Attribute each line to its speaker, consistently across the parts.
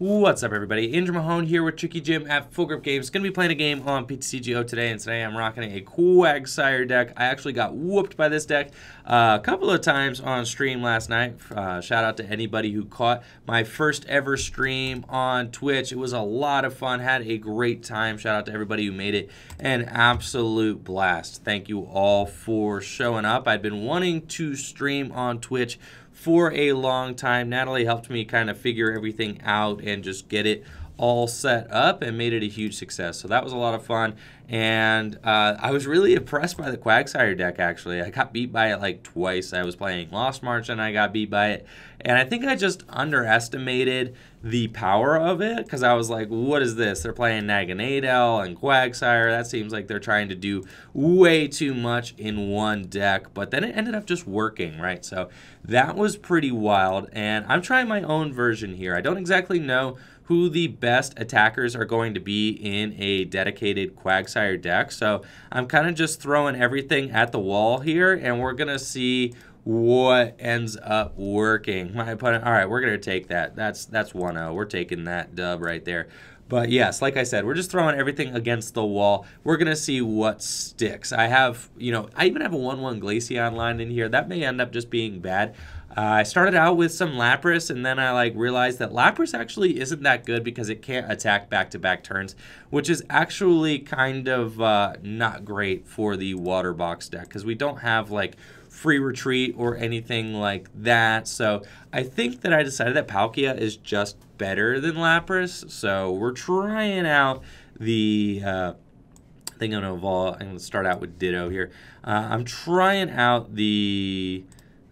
Speaker 1: What's up, everybody? Andrew Mahone here with Tricky Jim at Full Grip Games. Gonna be playing a game on TCG today, and today I'm rocking a Quagsire deck. I actually got whooped by this deck a couple of times on stream last night. Shout out to anybody who caught my first ever stream on Twitch. It was a lot of fun. Had a great time. Shout out to everybody who made it an absolute blast. Thank you all for showing up. I'd been wanting to stream on Twitch for a long time. Natalie helped me kind of figure everything out and just get it all set up and made it a huge success. So that was a lot of fun. And I was really impressed by the Quagsire deck, actually. I got beat by it like twice. I was playing Lost March and I got beat by it. And I think I just underestimated the power of it because I was like, what is this? They're playing Naganadel and Quagsire. That seems like they're trying to do way too much in one deck. But then it ended up just working, right? So that was pretty wild. And I'm trying my own version here. I don't exactly know who the best attackers are going to be in a dedicated Quagsire deck. So I'm kind of just throwing everything at the wall here, and we're going to see what ends up working. My opponent, all right, we're going to take that. That's 1-0. We're taking that dub right there. But yes, like I said, we're just throwing everything against the wall. We're going to see what sticks. I have, I even have a 1-1 Glaceon line in here. That may end up just being bad. I started out with some Lapras, and then I realized that Lapras actually isn't that good because it can't attack back-to-back turns, which is actually kind of not great for the Water Box deck because we don't have free retreat or anything like that. So I think that I decided that Palkia is just better than Lapras. So we're trying out the I think I'm going to start out with Ditto here. I'm trying out the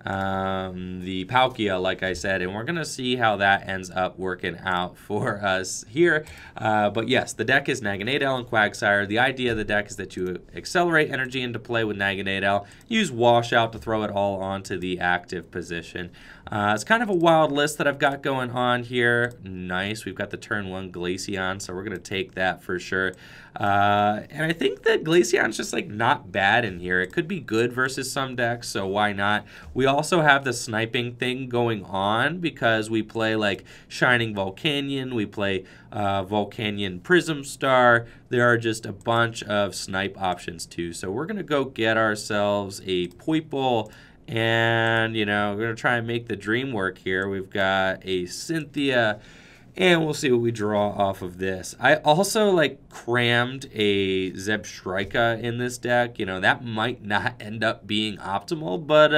Speaker 1: Palkia, like I said, and we're going to see how that ends up working out for us here. But yes, the deck is Naganadel and Quagsire. The idea of the deck is that you accelerate energy into play with Naganadel, use Washout to throw it all onto the active position. It's kind of a wild list that I've got going on here. Nice. We've got the turn 1 Glaceon, so we're going to take that for sure. And I think that Glaceon's just not bad in here. It could be good versus some decks, so why not? We also have the sniping thing going on because we play Shining Volcanion, we play Volcanion Prism Star. There are just a bunch of snipe options too. So we're going to go get ourselves a Poipole. And, we're going to try and make the dream work here. We've got a Cynthia, and we'll see what we draw off of this. I also, crammed a Zebstrika in this deck. That might not end up being optimal, but,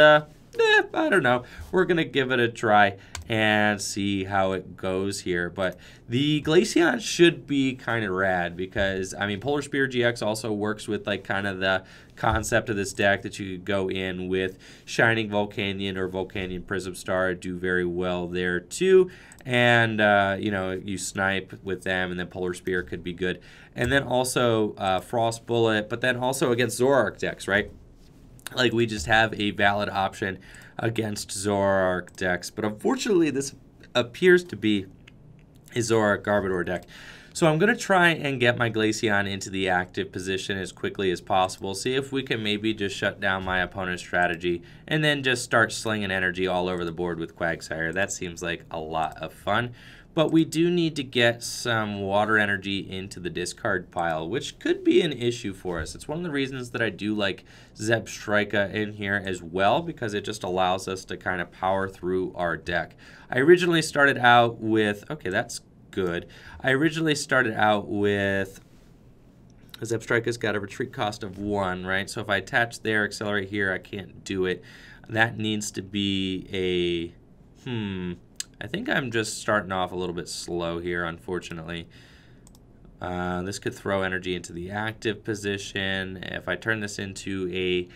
Speaker 1: I don't know. We're going to give it a try and see how it goes here. But the Glaceon should be kind of rad because, Polar Spear GX also works with, kind of the concept of this deck that you could go in with Shining Volcanion or Volcanion Prism Star, do very well there too. And, you snipe with them, and then Polar Spear could be good. And then also Frost Bullet, but then also against Zoroark decks, right? We just have a valid option against Zoroark decks. But unfortunately, this appears to be a Zoroark Garbodor deck. So I'm going to try and get my Glaceon into the active position as quickly as possible. See if we can maybe just shut down my opponent's strategy and then just start slinging energy all over the board with Quagsire. That seems like a lot of fun. But we do need to get some water energy into the discard pile, which could be an issue for us. It's one of the reasons that I do like Zebstrika in here as well, because it just allows us to kind of power through our deck. I originally started out with, okay, that's good. I originally started out with Zebstrika's got a retreat cost of 1, right? So if I attach there, accelerate here, I can't do it. That needs to be a, I think I'm just starting off a little bit slow here, unfortunately. This could throw energy into the active position. If I turn this into a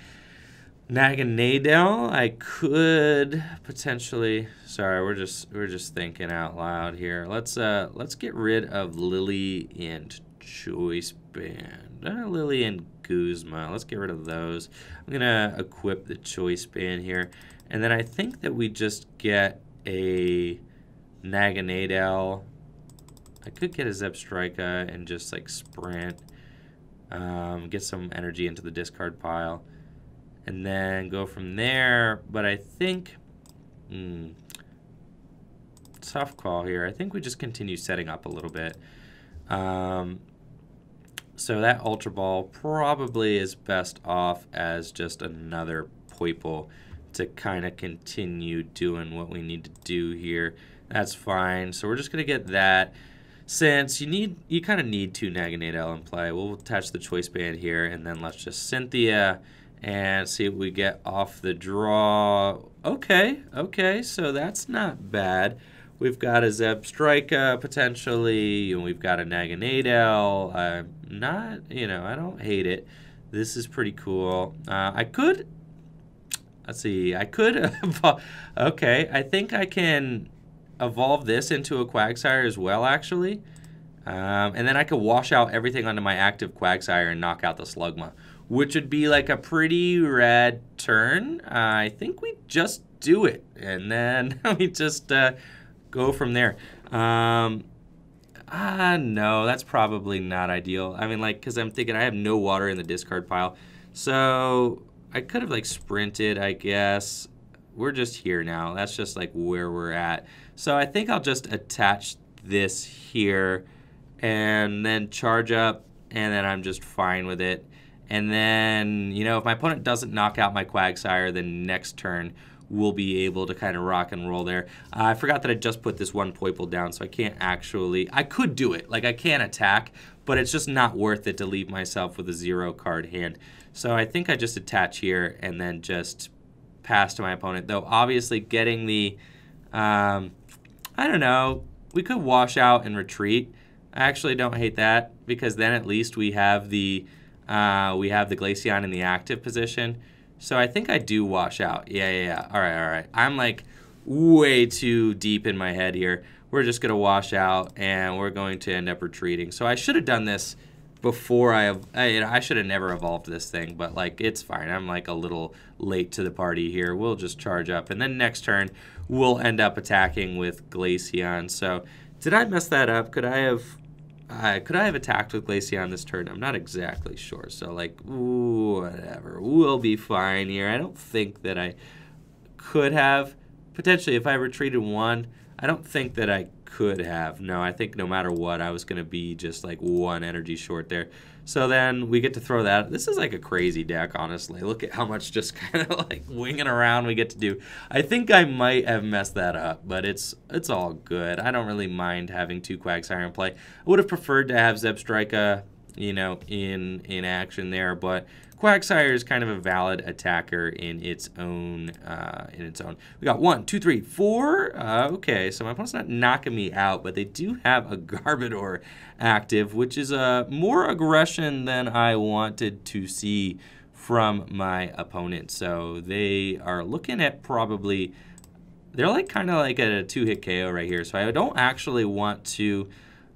Speaker 1: Naganadel, I could potentially. Sorry, we're just thinking out loud here. Let's get rid of Lillie and Choice Band. Lillie and Guzma. Let's get rid of those. I'm gonna equip the Choice Band here, and then I think that we just get a Naganadel. I could get a Zebstrika and just sprint, get some energy into the discard pile, and then go from there. But I think tough call here. I think we just continue setting up a little bit. So that Ultra Ball probably is best off as just another Poipole to kind of continue doing what we need to do here. That's fine. So we're just going to get that. Since you kind of need 2 Naganadel in play, we'll attach the Choice Band here, and then let's just Cynthia and see what we get off the draw. Okay, so that's not bad. We've got a Zebstrika potentially, and we've got a Naganadel. I don't hate it. This is pretty cool. Let's see, okay, I think I can evolve this into a Quagsire as well, actually. And then I could wash out everything onto my active Quagsire and knock out the Slugma, which would be like a pretty rad turn. I think we just do it, and then we just go from there. No, that's probably not ideal. I mean, like, because I'm thinking I have no water in the discard pile. So I could have, like, sprinted, I guess. We're just here now. That's just, like, where we're at. So I think I'll just attach this here and then charge up, and then I'm just fine with it. And then, if my opponent doesn't knock out my Quagsire, then next turn we'll be able to kind of rock and roll there. I forgot that I just put this one Poipole down, so I can't actually... I could do it. Like, I can attack, but it's just not worth it to leave myself with a 0-card hand. So I think I just attach here and then just pass to my opponent. Though, obviously, getting the... I don't know. We could wash out and retreat. I actually don't hate that, because then at least we have the Glaceon in the active position. So I think I do wash out. Yeah. All right. I'm like way too deep in my head here. We're just going to wash out, and we're going to end up retreating. So I should have done this before I should have never evolved this thing, but like it's fine. I'm like a little late to the party here. We'll just charge up, and then next turn we'll end up attacking with Glaceon. So did I mess that up? Could I have attacked with Glaceon this turn? I'm not exactly sure. So, like, whatever. We'll be fine here. I don't think that I could have. Potentially, if I retreated 1, I don't think that I could have. No, I think no matter what, I was going to be just, like, 1 energy short there. So then we get to throw that. This is like a crazy deck, honestly. Look at how much just kind of, like, winging around we get to do. I think I might have messed that up, but it's all good. I don't really mind having 2 Quagsire in play. I would have preferred to have Zebstrika, in action there, but Quagsire is kind of a valid attacker in its own. We got 1, 2, 3, 4. Okay, so my opponent's not knocking me out, but they do have a Garbodor active, which is more aggression than I wanted to see from my opponent. So they are looking at probably, they're like kind of like a 2-hit KO right here. So I don't actually want to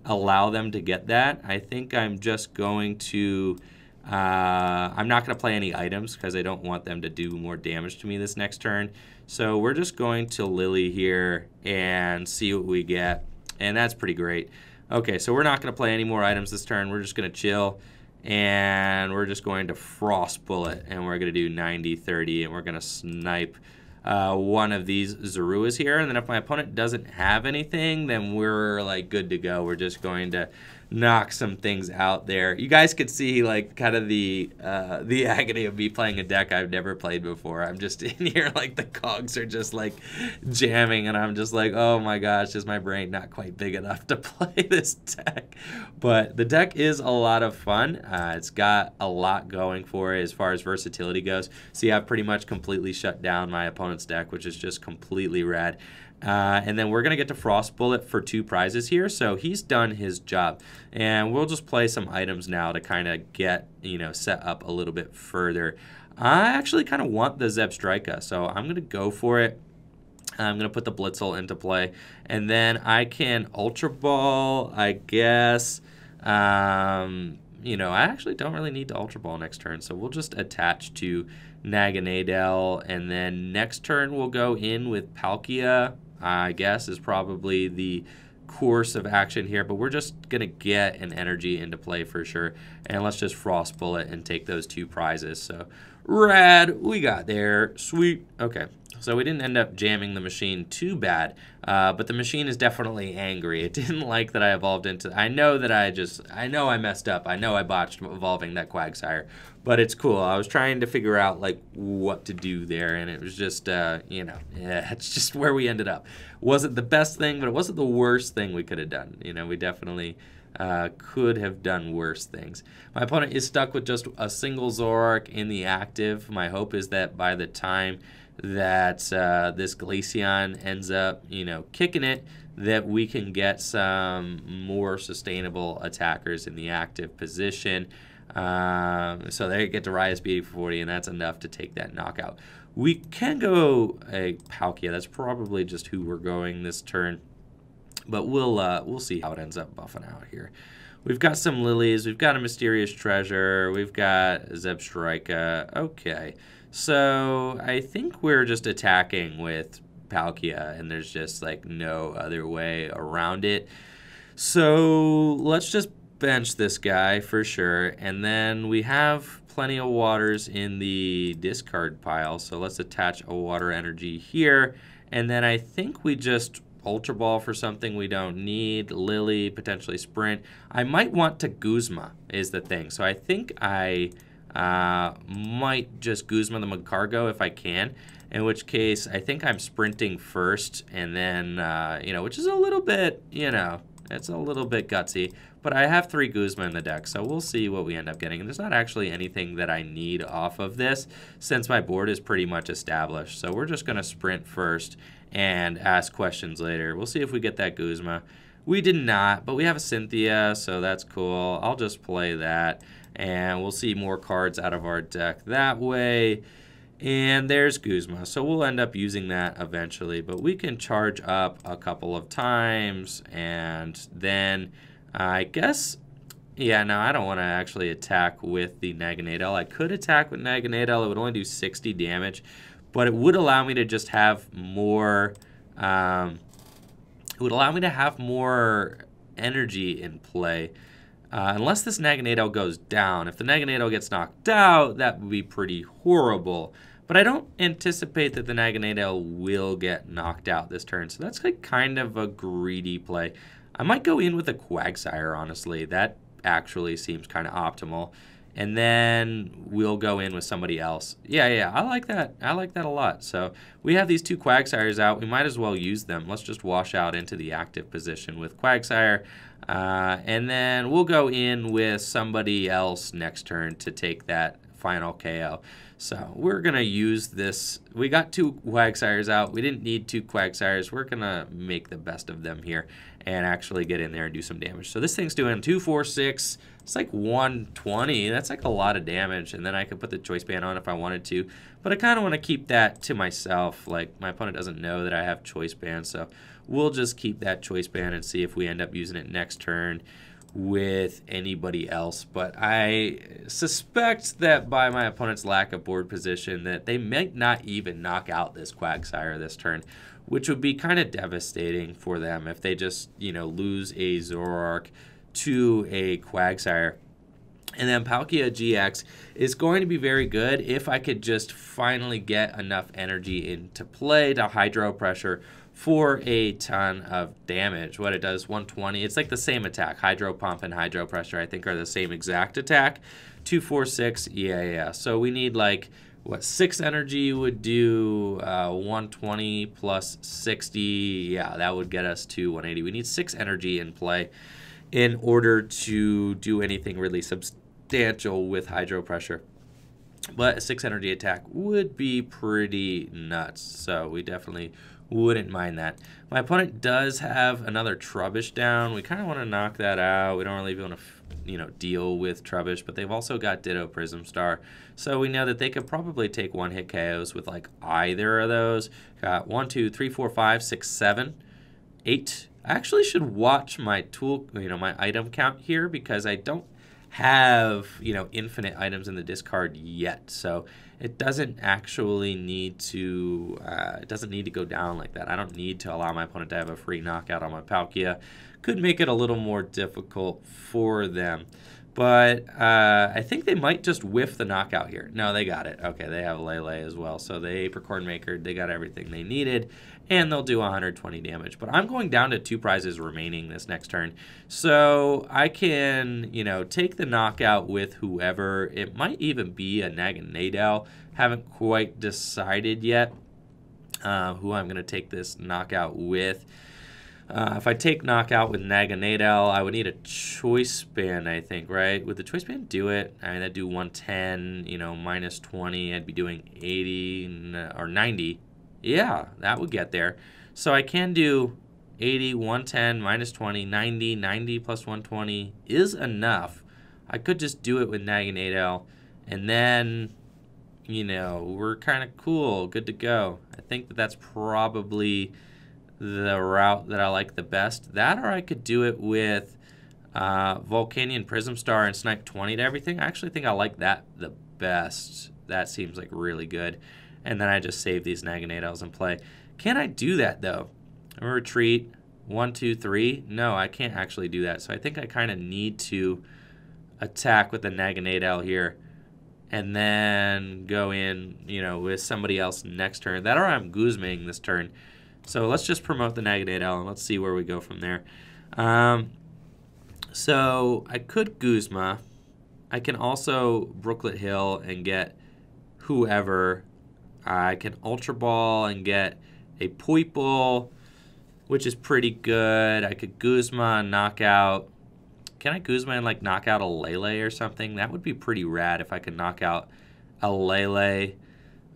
Speaker 1: allow them to get that. I think I'm just going to, I'm not going to play any items because I don't want them to do more damage to me this next turn. So we're just going to Lillie here and see what we get. And that's pretty great. Okay, so we're not going to play any more items this turn. We're just going to chill. And we're just going to Frost Bullet. And we're going to do 90-30. And we're going to snipe one of these Zaruas here. And then if my opponent doesn't have anything, then we're like good to go. We're just going to knock some things out there. You guys could see like kind of the agony of me playing a deck I've never played before. I'm just in here like the cogs are just like jamming, and I'm just like, oh my gosh, is my brain not quite big enough to play this deck? But the deck is a lot of fun. It's got a lot going for it as far as versatility goes. See, I've pretty much completely shut down my opponent's deck, which is just completely rad. And then we're going to get to Frost Bullet for 2 prizes here. So he's done his job. And we'll just play some items now to kind of get, set up a little bit further. I actually kind of want the Zebstrika, so I'm going to go for it. I'm going to put the Blitzle into play. And then I can Ultra Ball, I guess. I actually don't really need to Ultra Ball next turn. So we'll just attach to Naganadel. And then next turn we'll go in with Palkia, I guess, is probably the course of action here, but we're just going to get an energy into play for sure. And let's just Frost Bullet and take those 2 prizes. So Rad, we got there. Sweet. Okay. So we didn't end up jamming the machine too bad, but the machine is definitely angry. It didn't like that I evolved into... I know I messed up. I know I botched evolving that Quagsire, but it's cool. I was trying to figure out, like, what to do there, and it was just, you know, yeah, it's just where we ended up. Wasn't the best thing, but it wasn't the worst thing we could have done. You know, we definitely... could have done worse things. My opponent is stuck with just a single Zoroark in the active. My hope is that by the time that this Glaceon ends up, you know, kicking it, that we can get some more sustainable attackers in the active position. So they get to rise speed for 40, and that's enough to take that knockout. We can go a Palkia. That's probably just who we're going this turn. But we'll see how it ends up buffing out here. We've got some Lilies. We've got a Mysterious Treasure. We've got Zebstrika. Okay. So I think we're just attacking with Palkia, and there's just like no other way around it. So let's just bench this guy for sure. And then we have plenty of waters in the discard pile. So let's attach a water energy here. And then I think we just... Ultra Ball for something we don't need. Lillie, potentially Sprint. I might want to Guzma is the thing. So I think I might just Guzma the Magcargo if I can. In which case, I think I'm sprinting first. And then, you know, which is a little bit, you know, it's a little bit gutsy. But I have 3 Guzma in the deck, so we'll see what we end up getting. And there's not actually anything that I need off of this since my board is pretty much established. So we're just going to sprint first and ask questions later. We'll see if we get that Guzma. We did not, but we have a Cynthia, so that's cool. I'll just play that, and we'll see more cards out of our deck that way. And there's Guzma, so we'll end up using that eventually. But we can charge up a couple of times, and then I guess... Yeah, no, I don't want to actually attack with the Naganadel. I could attack with Naganadel. It would only do 60 damage. But it would allow me to just have more, it would allow me to have more energy in play. Unless this Naganadel goes down. If the Naganadel gets knocked out, that would be pretty horrible. But I don't anticipate that the Naganadel will get knocked out this turn. So that's like kind of a greedy play. I might go in with a Quagsire, honestly. That actually seems kind of optimal. And then we'll go in with somebody else. Yeah, I like that. I like that a lot. So we have these 2 Quagsires out. We might as well use them. Let's just wash out into the active position with Quagsire. And then we'll go in with somebody else next turn to take that final KO. So we're going to use this. We got 2 Quagsires out. We didn't need 2 Quagsires. We're going to make the best of them here and actually get in there and do some damage. So this thing's doing 2, 4, 6. It's like 120. That's like a lot of damage. And then I could put the Choice Band on if I wanted to. But I kind of want to keep that to myself. Like, my opponent doesn't know that I have Choice Band. So we'll just keep that Choice Band and see if we end up using it next turn with anybody else. But I suspect that by my opponent's lack of board position that they might not even knock out this Quagsire this turn, which would be kind of devastating for them if they just, you know, lose a Zoroark to a Quagsire. And then Palkia-GX is going to be very good if I could just finally get enough energy into play to Hydro Pressure for a ton of damage. What it does, 120. It's like the same attack. Hydro Pump and Hydro Pressure, I think, are the same exact attack. 2, 4, 6. Yeah. So we need like, what, 6 energy would do 120 plus 60. Yeah, that would get us to 180. We need 6 energy in play in order to do anything really substantial with Hydro Pressure. But a 6 energy attack would be pretty nuts, so we definitely wouldn't mind that. My opponent does have another Trubbish down. We kind of want to knock that out. We don't really want to, deal with Trubbish, but they've also got Ditto Prism Star. So we know that they could probably take one-hit KOs with like either of those. Got 1, 2, 3, 4, 5, 6, 7, 8. I actually should watch my my item count here because I don't have, infinite items in the discard yet. So it doesn't actually need to, go down like that. I don't need to allow my opponent to have a free knockout on my Palkia. Could make it a little more difficult for them. But I think they might just whiff the knockout here. No, they got it. Okay, they have Lele as well. So the Apricorn Maker, they got everything they needed. And they'll do 120 damage. But I'm going down to 2 prizes remaining this next turn. So I can, you know, take the knockout with whoever. It might even be a Naganadel. Haven't quite decided yet who I'm going to take this knockout with. If I take knockout with Naganadel, I would need a Choice Band, I think, right? Would the Choice Band do it? I mean, I'd do 110, you know, minus 20. I'd be doing 80 or 90. Yeah, that would get there. So I can do 80, 110, minus 20, 90, 90 plus 120 is enough. I could just do it with Naganadel, and then, you know, we're kind of cool, good to go. I think that that's probably the route that I like the best. That, or I could do it with Volcanion Prism Star and Snipe 20 to everything. I actually think I like that the best. That seems like really good. And then I just save these Naganadels and play. Can I do that, though? Retreat, 1, 2, 3. No, I can't actually do that. So I think I kind of need to attack with the Naganadel here and then go in, you know, with somebody else next turn. That, or I'm Guzmaing this turn. So let's just promote the Naganadel and let's see where we go from there. So I could Guzma. I can also Brooklet Hill and get whoever. I can Ultra Ball and get a Poipole, which is pretty good. I could Guzma and knock out. Can I Guzma and like knock out a Lele or something? That would be pretty rad if I could knock out a Lele.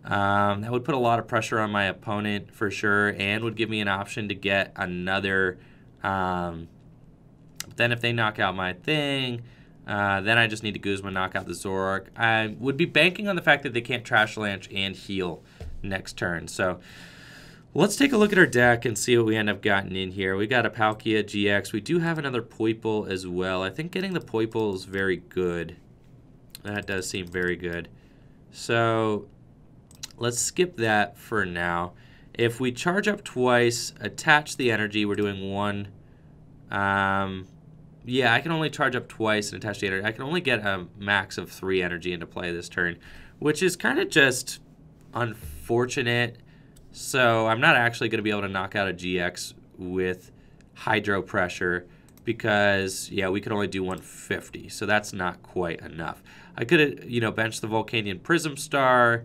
Speaker 1: That would put a lot of pressure on my opponent for sure, and would give me an option to get another. Then if they knock out my thing, then I just need to Guzma knock out the Zoroark. I would be banking on the fact that they can't Trash Lance and heal next turn. So let's take a look at our deck and see what we end up getting in here. We got a Palkia-GX. We do have another Poipole as well. I think getting the Poipole is very good. That does seem very good. So let's skip that for now. If we charge up twice, attach the energy, we're doing 1. Yeah, I can only charge up twice and attach the energy. I can only get a max of 3 energy into play this turn, which is kind of just unfortunate. So I'm not actually going to be able to knock out a GX with Hydro Pressure because, yeah, we could only do 150. So that's not quite enough. I could, you know, bench the Volcanion Prism Star.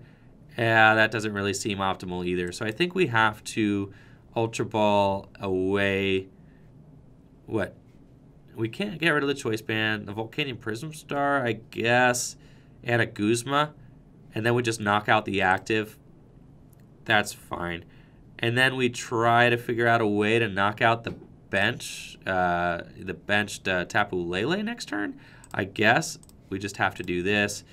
Speaker 1: Yeah, that doesn't really seem optimal either. So I think we have to Ultra Ball away. What? We can't get rid of the Choice Band. The Volcanion Prism Star, I guess, and a Guzma. And then we just knock out the active. That's fine. And then we try to figure out a way to knock out the bench, the benched Tapu Lele next turn. I guess we just have to do this.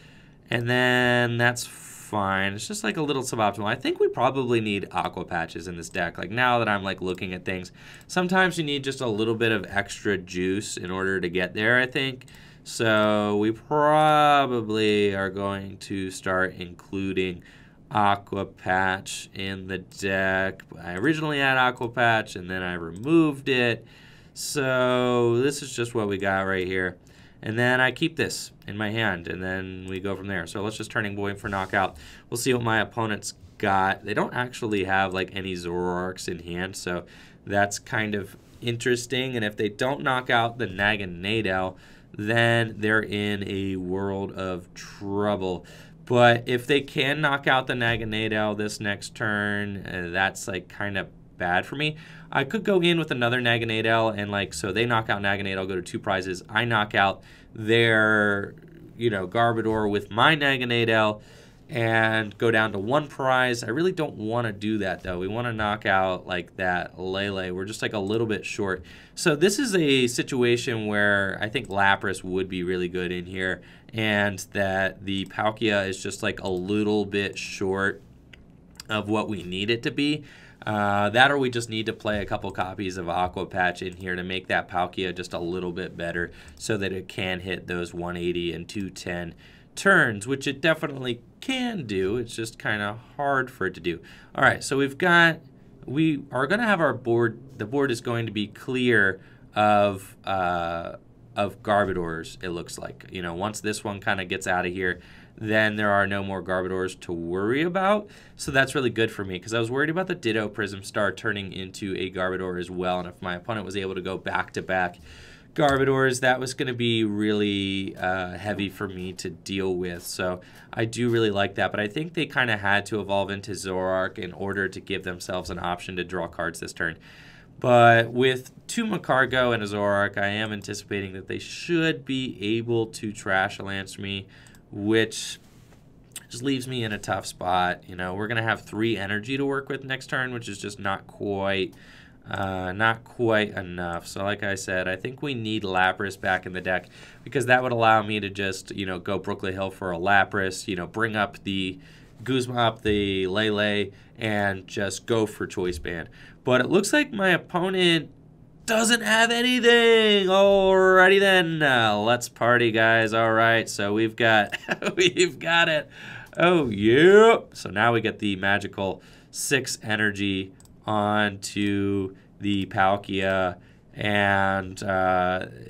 Speaker 1: And then that's fine. It's just like a little suboptimal. I think we probably need Aqua Patches in this deck. Like now that I'm like looking at things, sometimes you need just a little bit of extra juice in order to get there, I think. So we probably are going to start including Aqua Patch in the deck. I originally had Aqua Patch and then I removed it. So this is just what we got right here. And then I keep this in my hand, and then we go from there. So let's just Turning Point for knockout. We'll see what my opponent's got. They don't actually have like any Zoroarks in hand, so that's kind of interesting. And if they don't knock out the Naganadel, then they're in a world of trouble. But if they can knock out the Naganadel this next turn, that's like kind of bad for me. I could go in with another Naganadel and like, so they knock out Naganadel, go to 2 prizes. I knock out their, you know, Garbodor with my Naganadel and go down to 1 prize. I really don't want to do that though. We want to knock out like that Lele. We're just like a little bit short. So this is a situation where I think Lapras would be really good in here, and that the Palkia is just like a little bit short of what we need it to be. That, or we just need to play a couple copies of Aqua Patch in here to make that Palkia just a little bit better so that it can hit those 180 and 210 turns, which it definitely can do. It's just kind of hard for it to do. All right, so we are going to have our board. The board is going to be clear of of Garbodors, it looks like. You know, once this one kind of gets out of here, then there are no more Garbodors to worry about. So that's really good for me, because I was worried about the Ditto Prism Star turning into a Garbodor as well. And if my opponent was able to go back-to-back Garbodors, that was going to be really heavy for me to deal with. So I do really like that, but I think they kind of had to evolve into Zoroark in order to give themselves an option to draw cards this turn. But with 2 Magcargo and a Zoroark, I am anticipating that they should be able to Trash Lance me, which just leaves me in a tough spot. You know, we're going to have 3 energy to work with next turn, which is just not quite enough. So like I said, I think we need Lapras back in the deck, because that would allow me to just, you know, go Brooklet Hill for a Lapras, you know, bring up the Guzma up the Lele, and just go for Choice Band. But it looks like my opponent doesn't have anything. Alrighty then, let's party, guys. All right, so we've got we've got it. Oh yeah. So now we get the magical 6 energy onto the Palkia, and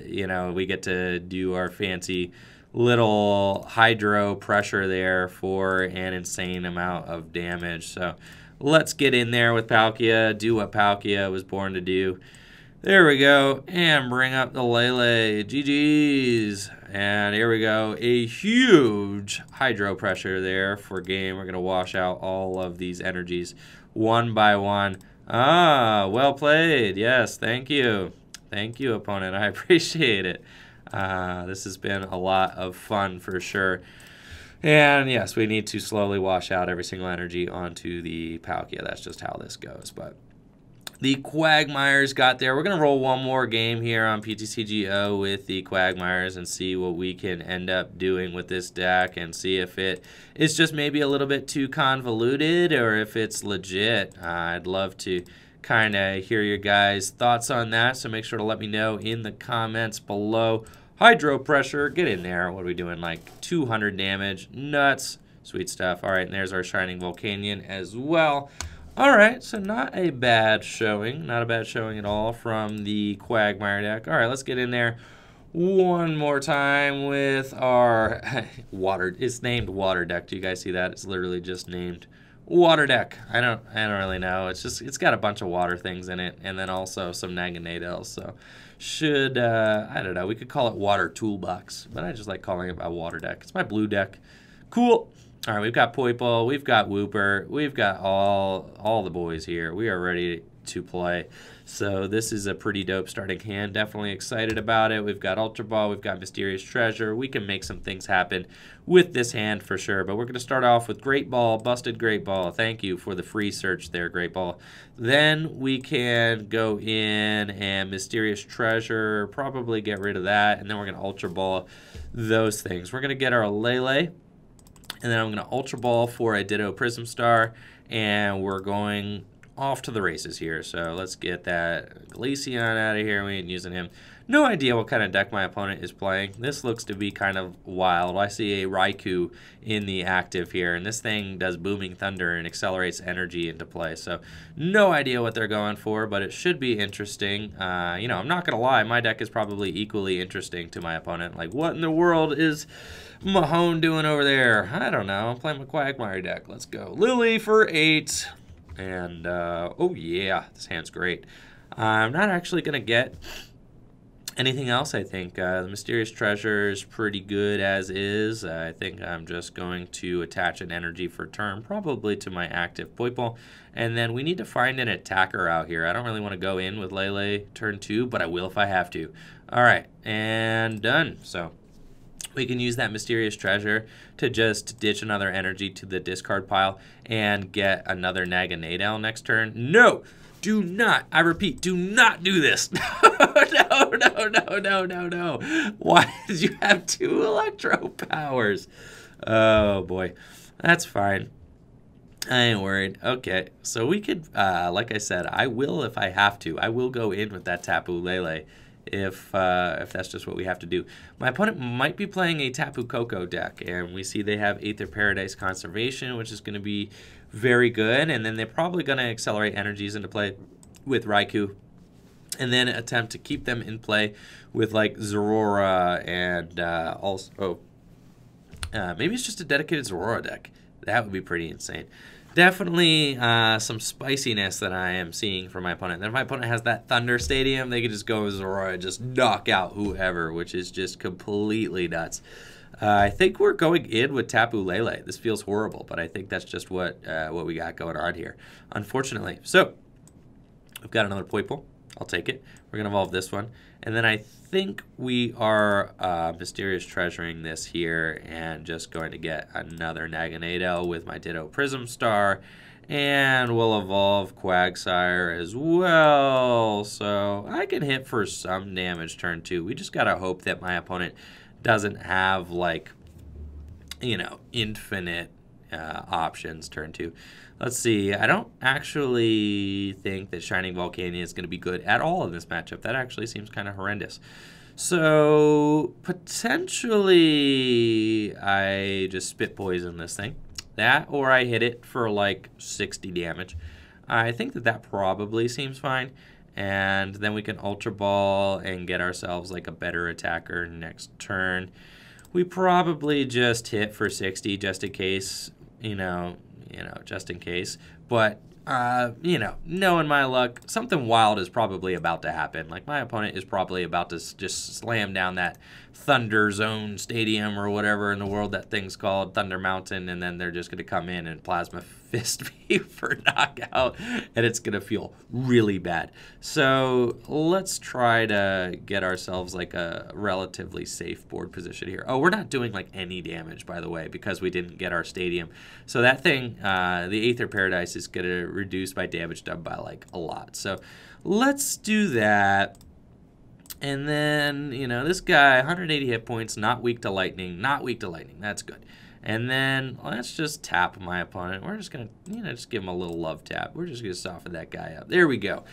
Speaker 1: you know, we get to do our fancy little hydro pressure there for an insane amount of damage. So let's get in there with Palkia, do what Palkia was born to do. There we go, and bring up the Lele. GG's. And here we go, a huge hydro pressure there for game. We're going to wash out all of these energies one by one. Ah, well played. Yes, thank you. Thank you, opponent. I appreciate it. This has been a lot of fun for sure. And yes, we need to slowly wash out every single energy onto the Palkia. That's just how this goes. But the Quagmires got there. We're going to roll one more game here on PTCGO with the Quagmires and see what we can end up doing with this deck, and see if it is just maybe a little bit too convoluted or if it's legit. I'd love to kind of hear your guys' thoughts on that, so make sure to let me know in the comments below. Hydro pressure, get in there. What are we doing, like 200 damage? Nuts. Sweet stuff. All right, and there's our Shining Volcanion as well. All right, so not a bad showing. Not a bad showing at all from the Quagmire deck. All right, let's get in there one more time with our water. It's named Water Deck. Do you guys see that? It's literally just named Water Deck. I don't really know. It's got a bunch of water things in it, and then also some Naganadel. So should I don't know. We could call it Water Toolbox, but I just like calling it a Water Deck. It's my blue deck. Cool. All right, we've got Poipole, we've got Wooper, we've got all the boys here. We are ready to play. So this is a pretty dope starting hand. Definitely excited about it. We've got Ultra Ball, we've got Mysterious Treasure. We can make some things happen with this hand for sure. But we're going to start off with Great Ball, Busted Great Ball. Thank you for the free search there, Great Ball. Then we can go in and Mysterious Treasure, probably get rid of that. And then we're going to Ultra Ball those things. We're going to get our Lele. And then I'm going to Ultra Ball for a Ditto Prism Star, and we're going off to the races here. So let's get that Glaceon out of here. We ain't using him. No idea what kind of deck my opponent is playing. This looks to be kind of wild. I see a Raikou in the active here, and this thing does Booming Thunder and accelerates energy into play. So no idea what they're going for, but it should be interesting. You know, I'm not going to lie. My deck is probably equally interesting to my opponent. Like, what in the world is Mahone doing over there? I don't know. I'm playing my Quagmire deck. Let's go. Lillie for 8. And, oh yeah, this hand's great. I'm not actually going to get anything else, I think. The Mysterious Treasure is pretty good as is. I think I'm just going to attach an energy for turn, probably to my active Poipole. And then we need to find an attacker out here. I don't really want to go in with Lele turn 2, but I will if I have to. All right, and done. So we can use that Mysterious Treasure to just ditch another energy to the discard pile and get another Naganadel next turn. No! Do not, I repeat, do not do this. No. Why did you have 2 Electro Powers? Oh, boy. That's fine. I ain't worried. Okay, so we could, like I said, I will if I have to. I will go in with that Tapu Lele if that's just what we have to do. My opponent might be playing a Tapu Koko deck, and we see they have Aether Paradise Conservation, which is going to be very good, and then they're probably going to accelerate energies into play with Raikou and then attempt to keep them in play with like Zorora and also maybe it's just a dedicated Zorora deck. That would be pretty insane. Definitely some spiciness that I am seeing from my opponent. Then if my opponent has that Thunder Stadium, they could just go with Zorora and just knock out whoever, which is just completely nuts. I think we're going in with Tapu Lele. This feels horrible, but I think that's just what we got going on here, unfortunately. So we've got another Poipole. I'll take it. We're going to evolve this one. And then I think we are Mysterious Treasuring this here and just going to get another Naganadel with my Ditto Prism Star. And we'll evolve Quagsire as well. So I can hit for some damage turn 2. We just got to hope that my opponent doesn't have, like, you know, infinite options turn 2. Let's see. I don't actually think that Shining Volcanion is going to be good at all in this matchup. That actually seems kind of horrendous. So potentially I just spit poison this thing. That, or I hit it for like 60 damage. I think that probably seems fine. And then we can Ultra Ball and get ourselves like a better attacker next turn. We probably just hit for 60 just in case, you know, just in case. But, you know, knowing my luck, something wild is probably about to happen. Like, my opponent is probably about to just slam down that Thunder Zone Stadium or whatever in the world that thing's called, Thunder Mountain, and then they're just going to come in and Plasma Fist me for knockout, and it's going to feel really bad. So let's try to get ourselves like a relatively safe board position here. Oh, we're not doing like any damage, by the way, because we didn't get our stadium. So that thing, the Aether Paradise, is going to reduce my damage done by like a lot. So let's do that. And then, you know, this guy, 180 hit points, not weak to lightning, not weak to lightning. That's good. And then let's just tap my opponent. We're just going to, you know, just give him a little love tap. We're just going to soften that guy up. There we go.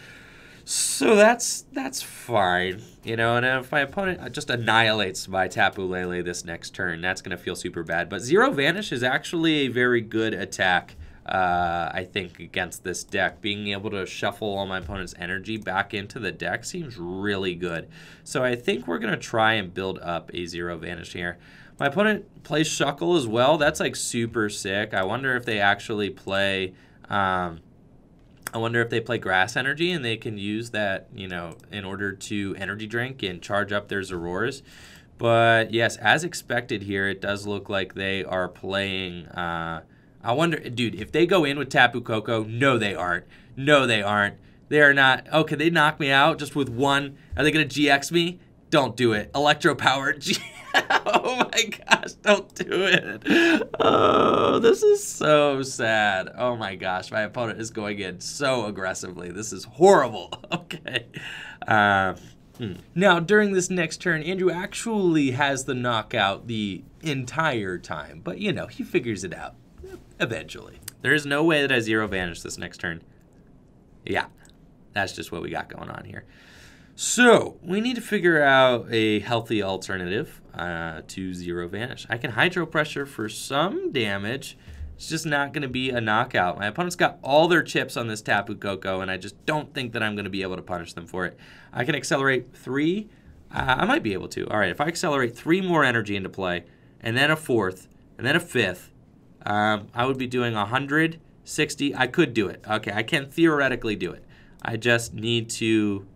Speaker 1: So that's fine. You know, and if my opponent just annihilates my Tapu Lele this next turn, that's going to feel super bad. But Zero Vanish is actually a very good attack, I think, against this deck. Being able to shuffle all my opponent's energy back into the deck seems really good. So I think we're going to try and build up a Zero Vanish here. My opponent plays Shuckle as well. That's like super sick. I wonder if they actually play Grass Energy and they can use that, you know, in order to energy drink and charge up their Zororas. But yes, as expected here, it does look like they are playing I wonder, dude, if they go in with Tapu Koko, no they aren't. No they aren't. They are not. Oh, can they knock me out just with one? Are they going to GX me? Don't do it. Electro-powered GX. Oh my gosh, don't do it. Oh, this is so sad. Oh my gosh, my opponent is going in so aggressively. This is horrible. Okay. Now, during this next turn, Andrew actually has the knockout the entire time. But, you know, he figures it out eventually. There is no way that I Zero Vanish this next turn. Yeah, that's just what we got going on here. So, we need to figure out a healthy alternative to Zero Vanish. I can Hydro Pressure for some damage. It's just not going to be a knockout. My opponent's got all their chips on this Tapu Koko, and I just don't think that I'm going to be able to punish them for it. I can accelerate 3. I might be able to. All right, if I accelerate 3 more energy into play, and then a 4th, and then a 5th, I would be doing 160. I could do it. Okay, I can theoretically do it. I just need to...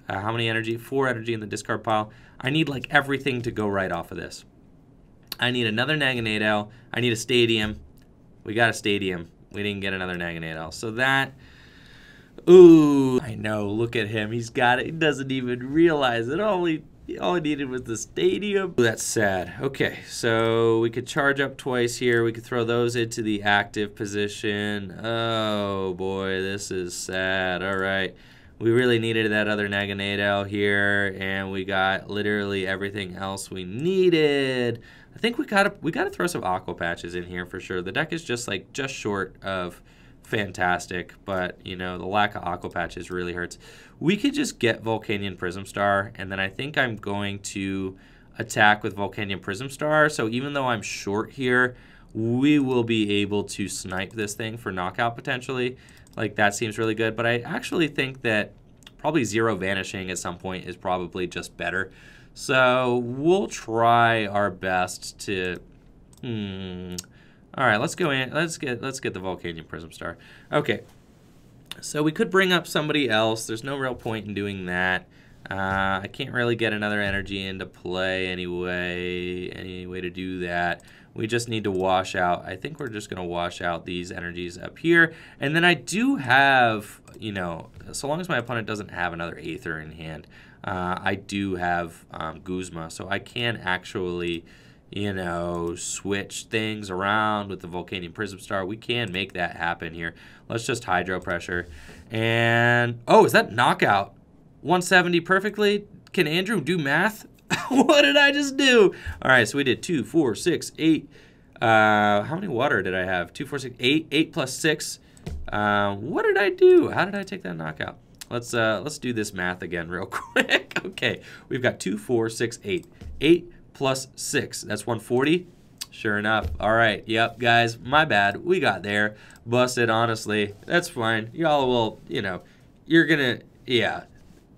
Speaker 1: how many energy? 4 energy in the discard pile. I need like everything to go right off of this. I need another Naganadel. I need a stadium. We got a stadium. We didn't get another Naganadel. So that... Ooh, I know. Look at him. He's got it. He doesn't even realize it. All he needed was the stadium. Ooh, that's sad. Okay, so we could charge up twice here. We could throw those into the active position. Oh, boy. This is sad. All right. We really needed that other Naganadel here, and we got literally everything else we needed. I think we gotta throw some Aqua Patches in here for sure. The deck is just short of fantastic, but you know, the lack of Aqua Patches really hurts. We could just get Volcanion Prism Star, and then I think I'm going to attack with Volcanion Prism Star. So even though I'm short here, we will be able to snipe this thing for knockout potentially. Like, that seems really good. But I actually think that Probably 0 vanishing at some point is probably just better. So we'll try our best to... All right, let's go in. Let's get the Volcanion Prism Star. Okay, so we could bring up somebody else. There's no real point in doing that. I can't really get another energy into play anyway. Any way to do that? We just need to wash out. I think we're just going to wash out these energies up here. And then I do have, you know, so long as my opponent doesn't have another Aether in hand, I do have Guzma. So I can actually, you know, switch things around with the Volcanion Prism Star. We can make that happen here. Let's just Hydro Pressure. And, oh, is that knockout? 170 perfectly? Can Andrew do math? What did I just do? All right, so we did 2, 4, 6, 8. How many water did I have? 2, 4, 6, 8. 8 plus 6. What did I do? How did I take that knockout? Let's do this math again real quick. Okay, we've got 2, 4, 6, 8. 8 plus 6. That's 140. Sure enough. All right. Yep, guys. My bad. We got there. Busted, honestly. That's fine. Y'all will, you know, you're going to, yeah.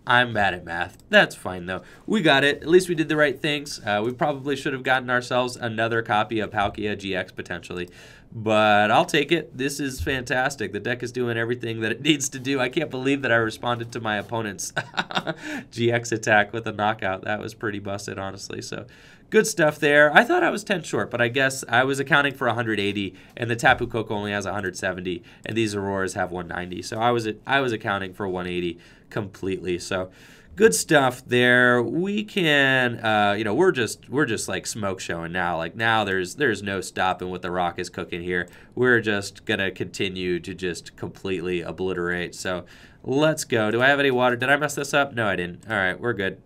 Speaker 1: I'm bad at math. That's fine, though. We got it. At least we did the right things. We probably should have gotten ourselves another copy of Palkia-GX, potentially. But I'll take it. This is fantastic. The deck is doing everything that it needs to do. I can't believe that I responded to my opponent's GX attack with a knockout. That was pretty busted, honestly. So good stuff there. I thought I was 10 short, but I guess I was accounting for 180, and the Tapu Koko only has 170, and these Auroras have 190. So I was accounting for 180 completely. So good stuff there. We can, you know, we're just like smoke showing now. Like now there's no stopping what the Rock is cooking here. We're just gonna continue to just completely obliterate. So let's go. Do I have any water? Did I mess this up? No, I didn't. All right, we're good.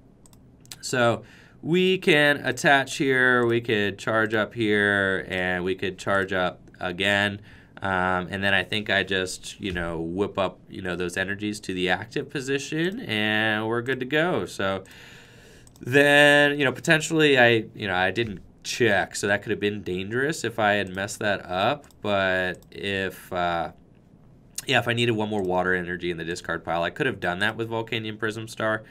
Speaker 1: So we can attach here. We could charge up here, and we could charge up again. And then I think I just, you know, whip up, you know, those energies to the active position, and we're good to go. So then, you know, potentially I didn't check, so that could have been dangerous if I had messed that up. But if, yeah, if I needed one more water energy in the discard pile, I could have done that with Volcanion Prism Star.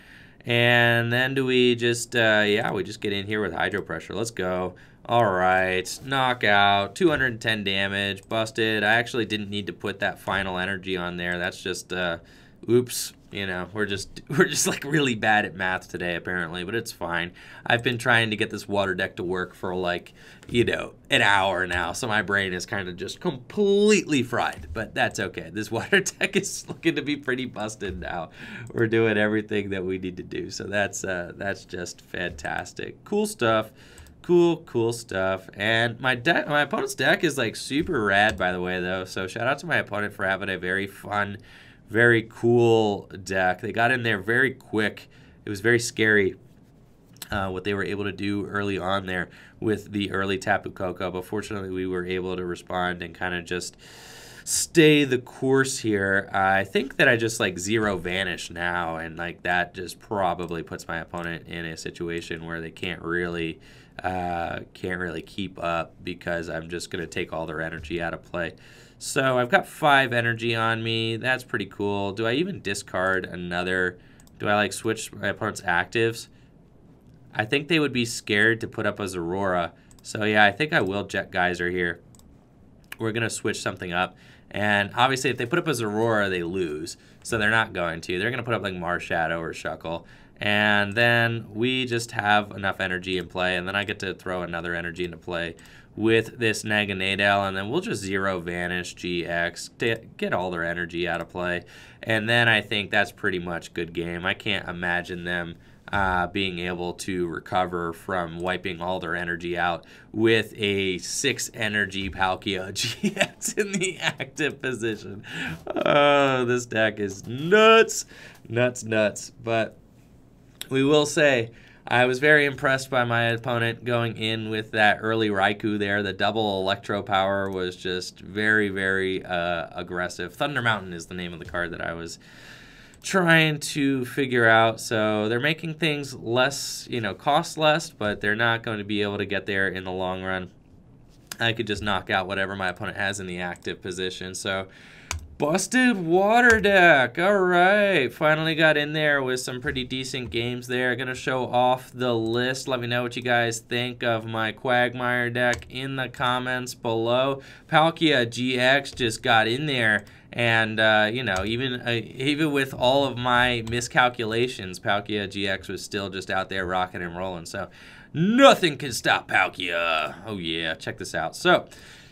Speaker 1: And then do we just, yeah, we just get in here with Hydro Pressure. Let's go. All right, knockout, 210 damage, busted. I actually didn't need to put that final energy on there. That's just, oops. You know, we're just like really bad at math today, apparently, but it's fine. I've been trying to get this water deck to work for like, you know, an hour now, so my brain is kind of just completely fried, but that's okay. This water deck is looking to be pretty busted now. We're doing everything that we need to do, so that's just fantastic. Cool stuff. Cool stuff. And my opponent's deck is like super rad, by the way, though. So shout out to my opponent for having a very fun, very cool deck. They got in there very quick. It was very scary what they were able to do early on there with the early Tapu Koko. But fortunately, we were able to respond and kind of just stay the course here. I think that I just like 0 vanish now, and like that just probably puts my opponent in a situation where they can't really keep up, because I'm just going to take all their energy out of play. So I've got 5 energy on me. That's pretty cool. Do I even discard another? Do I like switch my opponent's actives? I think they would be scared to put up a Aurora. So yeah, I think I will Jet Geyser here. We're going to switch something up. And obviously if they put up a Aurora, they lose. So they're not going to. They're going to put up like Marshadow or Shuckle. And then we just have enough energy in play, and then I get to throw another energy into play with this Naganadel, and then we'll just 0 vanish GX to get all their energy out of play. And then I think that's pretty much good game. I can't imagine them being able to recover from wiping all their energy out with a 6 energy Palkia-GX in the active position. Oh, this deck is nuts. But we will say, I was very impressed by my opponent going in with that early Raikou there. The double Electro Power was just very, very aggressive. Thunder Mountain is the name of the card that I was trying to figure out. So they're making things less, you know, cost less, but they're not going to be able to get there in the long run. I could just knock out whatever my opponent has in the active position. So Busted water deck. All right, finally got in there with some pretty decent games there. Gonna show off the list. Let me know what you guys think of my Quagmire deck in the comments below. Palkia-GX just got in there, and you know, even with all of my miscalculations, Palkia-GX was still just out there rocking and rolling. So nothing can stop Palkia. Oh yeah, check this out. So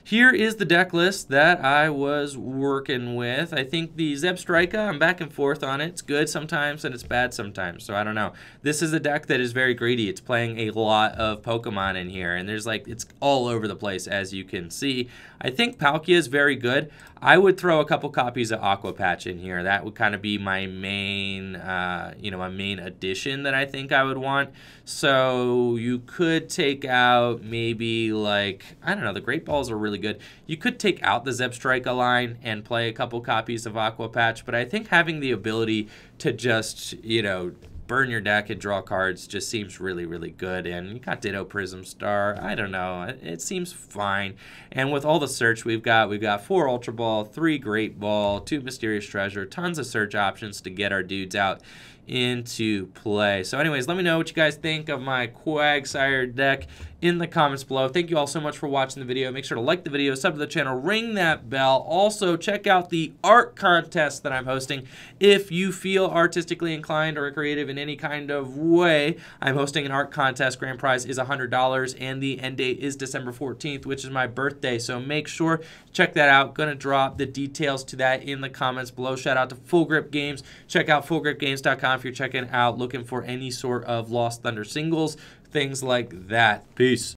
Speaker 1: here is the deck list that I was working with. I think the Zebstrika, I'm back and forth on it. It's good sometimes and it's bad sometimes, so I don't know. This is a deck that is very greedy. It's playing a lot of Pokemon in here, and there's like, it's all over the place, as you can see. I think Palkia is very good. I would throw a couple copies of Aqua Patch in here. That would kind of be my main, my main addition that I think I would want. So you could take out maybe like, I don't know, the Great Balls are really good. You could take out the Zebstrika line and play a couple copies of Aqua Patch, but I think having the ability to just, burn your deck and draw cards just seems really, really good. And you got Ditto Prism Star. I don't know. It seems fine. And with all the search we've got 4 Ultra Ball, 3 Great Ball, 2 Mysterious Treasure, tons of search options to get our dudes out into play. So anyways, let me know what you guys think of my Quagsire deck in the comments below. Thank you all so much for watching the video. Make sure to like the video, sub to the channel, ring that bell. Also, check out the art contest that I'm hosting. If you feel artistically inclined or creative in any kind of way, I'm hosting an art contest. Grand prize is $100, and the end date is December 14th, which is my birthday. So make sure to check that out. Gonna drop the details to that in the comments below. Shout out to Full Grip Games. Check out fullgripgames.com if you're checking out, looking for any sort of Lost Thunder singles, things like that. Peace.